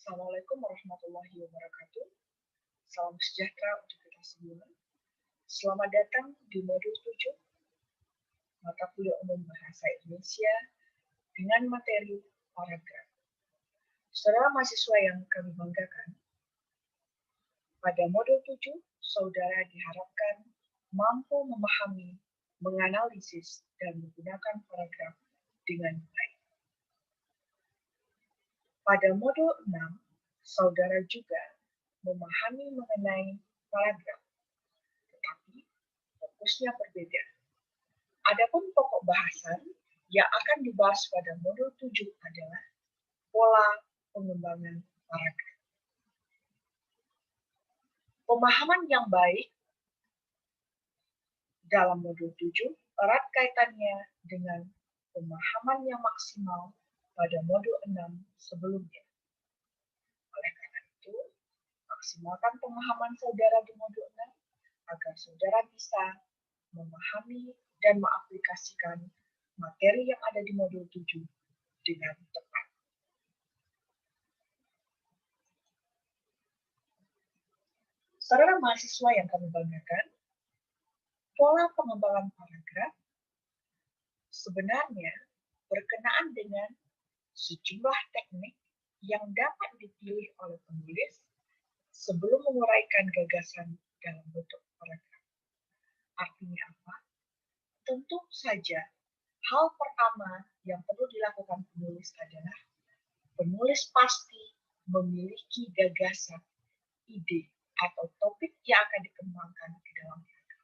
Assalamualaikum warahmatullahi wabarakatuh. Salam sejahtera untuk kita semua. Selamat datang di modul 7 mata kuliah umum bahasa Indonesia dengan materi paragraf. Saudara mahasiswa yang kami banggakan, pada modul 7, saudara diharapkan mampu memahami, menganalisis, dan menggunakan paragraf dengan baik. Pada modul 6, saudara juga memahami mengenai paragraf, tetapi fokusnya berbeda. Adapun pokok bahasan yang akan dibahas pada modul 7 adalah pola pengembangan paragraf. Pemahaman yang baik dalam modul 7 erat kaitannya dengan pemahaman yang maksimal pada modul 6 sebelumnya. Oleh karena itu, maksimalkan pemahaman saudara di modul 6 agar saudara bisa memahami dan mengaplikasikan materi yang ada di modul 7 dengan tepat. Saudara mahasiswa yang kami banggakan, pola pengembangan paragraf sebenarnya berkenaan dengan sejumlah teknik yang dapat dipilih oleh penulis sebelum menguraikan gagasan dalam bentuk paragraf. Artinya apa? Tentu saja, hal pertama yang perlu dilakukan penulis adalah penulis pasti memiliki gagasan, ide, atau topik yang akan dikembangkan di dalam paragraf.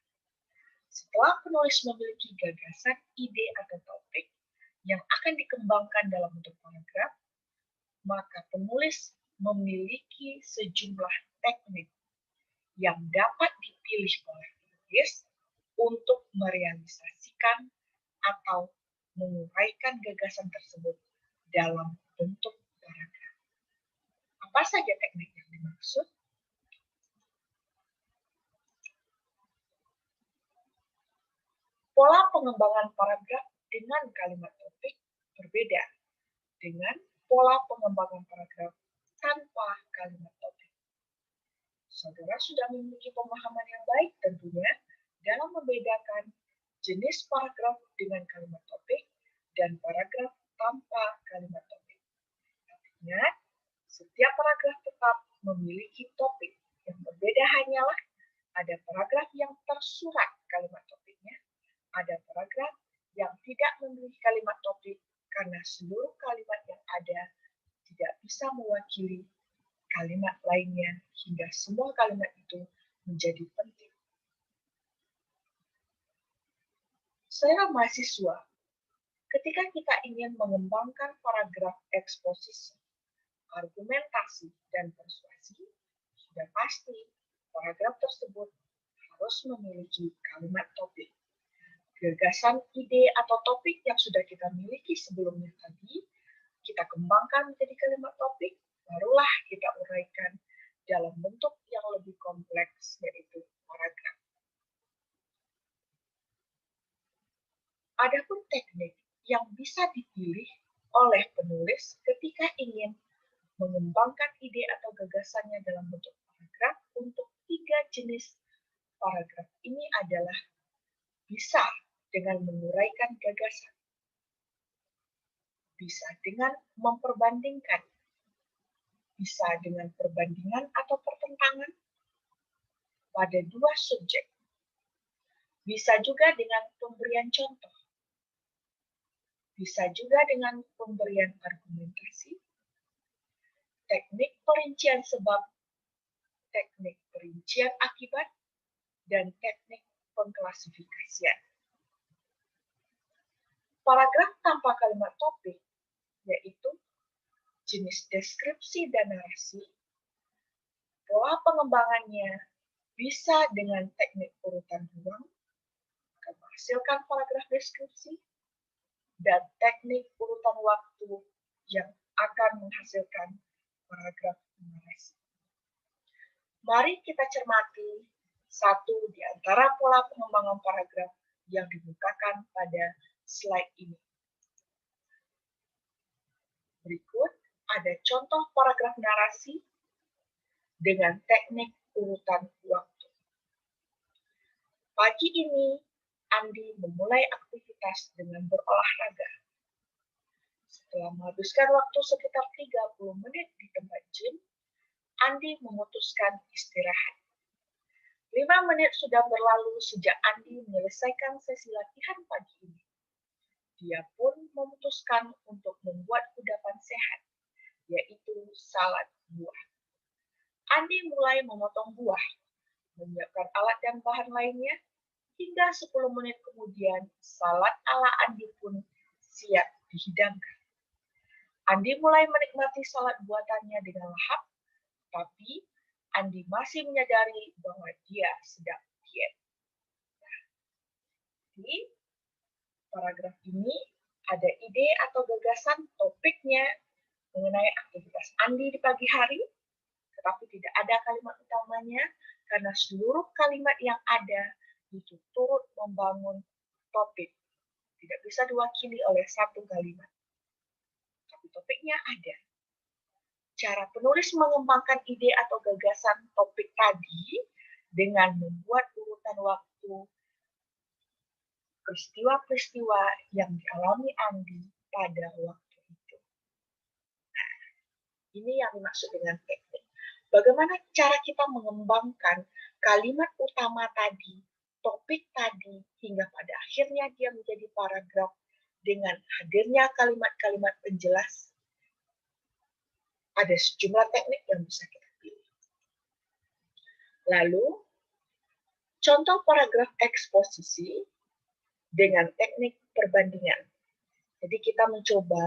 Setelah penulis memiliki gagasan, ide, atau topik yang akan dikembangkan dalam bentuk paragraf, maka penulis memiliki sejumlah teknik yang dapat dipilih oleh penulis untuk merealisasikan atau menguraikan gagasan tersebut dalam bentuk paragraf. Apa saja teknik yang dimaksud? Pola pengembangan paragraf dengan kalimat topik berbeda dengan pola pengembangan paragraf tanpa kalimat topik. Saudara sudah memiliki pemahaman yang baik tentunya dalam membedakan jenis paragraf dengan kalimat topik dan paragraf tanpa kalimat topik. Ingat, setiap paragraf tetap memiliki topik. Yang berbeda hanyalah ada paragraf yang tersurat kalimat topiknya, ada paragraf yang tidak memiliki kalimat topik karena seluruh kalimat yang ada tidak bisa mewakili kalimat lainnya hingga semua kalimat itu menjadi penting. Saudara mahasiswa, ketika kita ingin mengembangkan paragraf eksposisi, argumentasi, dan persuasi, sudah pasti paragraf tersebut harus memiliki kalimat topik. Gagasan, ide, atau topik yang sudah kita miliki sebelumnya tadi, kita kembangkan menjadi kalimat topik, barulah kita uraikan dalam bentuk yang lebih kompleks, yaitu paragraf. Adapun teknik yang bisa dipilih oleh penulis ketika ingin mengembangkan ide atau gagasannya dalam bentuk paragraf untuk 3 jenis paragraf ini adalah bisa dengan menguraikan gagasan, bisa dengan memperbandingkan, bisa dengan perbandingan atau pertentangan pada 2 subjek, bisa juga dengan pemberian contoh, bisa juga dengan pemberian argumentasi, teknik perincian sebab, teknik perincian akibat, dan teknik pengklasifikasian. Paragraf tanpa kalimat topik, yaitu jenis deskripsi dan narasi, pola pengembangannya bisa dengan teknik urutan ruang, akan menghasilkan paragraf deskripsi, dan teknik urutan waktu yang akan menghasilkan paragraf narasi. Mari kita cermati satu di antara pola pengembangan paragraf yang dibukakan pada slide ini. Berikut ada contoh paragraf narasi dengan teknik urutan waktu. Pagi ini, Andi memulai aktivitas dengan berolahraga. Setelah menghabiskan waktu sekitar 30 menit di tempat gym, Andi memutuskan istirahat. 5 menit sudah berlalu sejak Andi menyelesaikan sesi latihan pagi ini. Dia pun memutuskan untuk membuat kudapan sehat, yaitu salad buah. Andi mulai memotong buah, menyiapkan alat dan bahan lainnya, hingga 10 menit kemudian salad ala Andi pun siap dihidangkan. Andi mulai menikmati salad buatannya dengan lahap, tapi Andi masih menyadari bahwa dia sedang diet. Nah, di paragraf ini ada ide atau gagasan topiknya mengenai aktivitas Andi di pagi hari, tetapi tidak ada kalimat utamanya karena seluruh kalimat yang ada itu turut membangun topik. Tidak bisa diwakili oleh satu kalimat. Tapi topiknya ada. Cara penulis mengembangkan ide atau gagasan topik tadi dengan membuat urutan waktu peristiwa-peristiwa yang dialami Andi pada waktu itu. Nah, ini yang dimaksud dengan teknik. Bagaimana cara kita mengembangkan kalimat utama tadi, topik tadi, hingga pada akhirnya dia menjadi paragraf dengan hadirnya kalimat-kalimat penjelas. Ada sejumlah teknik yang bisa kita pilih. Lalu, contoh paragraf eksposisi dengan teknik perbandingan. Jadi kita mencoba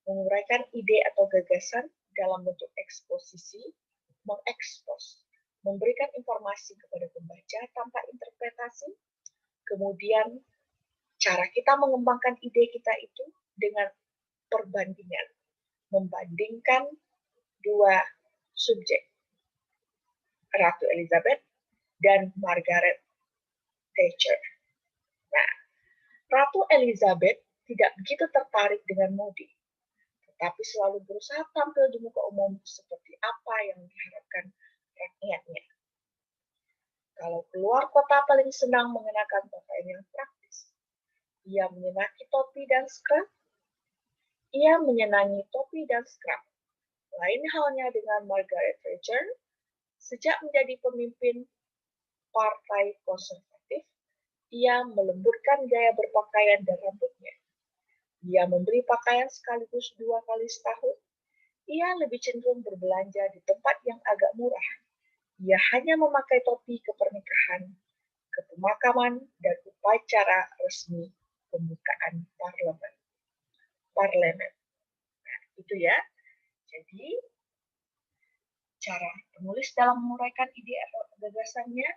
menguraikan ide atau gagasan dalam bentuk eksposisi, mengekspos, memberikan informasi kepada pembaca tanpa interpretasi, kemudian cara kita mengembangkan ide kita itu dengan perbandingan, membandingkan dua subjek, Ratu Elizabeth dan Margaret Thatcher. Nah, Ratu Elizabeth tidak begitu tertarik dengan mode, tetapi selalu berusaha tampil di muka umum seperti apa yang diharapkan rakyatnya. Kalau keluar kota paling senang mengenakan pakaian yang praktis. Ia menyenangi topi dan scarf. Ia menyenangi topi dan scarf. Lain halnya dengan Margaret Thatcher, sejak menjadi pemimpin Partai Konservatif, ia melembutkan gaya berpakaian dan rambutnya. Ia membeli pakaian sekaligus 2 kali setahun. Ia lebih cenderung berbelanja di tempat yang agak murah. Ia hanya memakai topi ke pernikahan, ke pemakaman, dan upacara resmi pembukaan parlemen. Nah, itu ya. Jadi, cara penulis dalam menguraikan ide atau gagasannya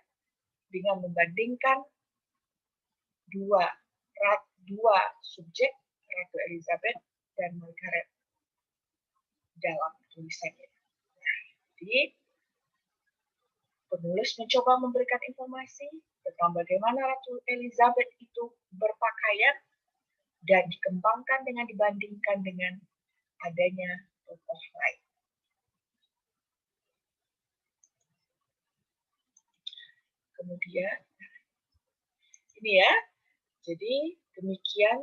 dengan membandingkan dua subjek, Ratu Elizabeth dan Margaret, dalam tulisannya. Nah, jadi, penulis mencoba memberikan informasi tentang bagaimana Ratu Elizabeth itu berpakaian dan dikembangkan dengan dibandingkan dengan adanya tokoh lain. Kemudian, ini ya, jadi demikian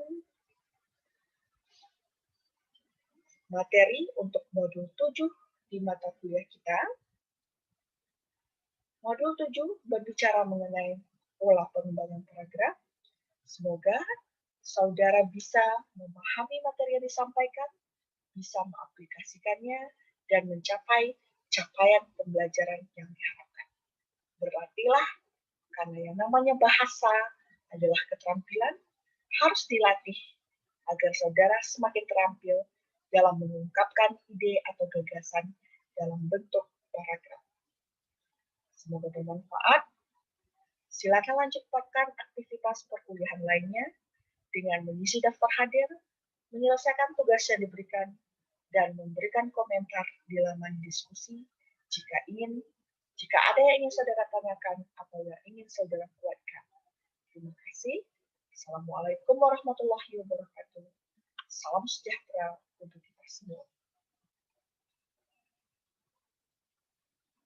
materi untuk modul 7 di mata kuliah kita. Modul 7 berbicara mengenai pola pengembangan paragraf. Semoga saudara bisa memahami materi yang disampaikan, bisa mengaplikasikannya, dan mencapai capaian pembelajaran yang diharapkan. Berlatihlah, karena yang namanya bahasa adalah keterampilan, harus dilatih agar saudara semakin terampil dalam mengungkapkan ide atau gagasan dalam bentuk paragraf. Semoga bermanfaat. Silakan lanjutkan aktivitas perkuliahan lainnya dengan mengisi daftar hadir, menyelesaikan tugas yang diberikan, dan memberikan komentar di laman diskusi jika ada yang ingin saudara tanyakan atau yang ingin saudara kuatkan. Terima kasih. Assalamualaikum warahmatullahi wabarakatuh. Salam sejahtera untuk kita semua.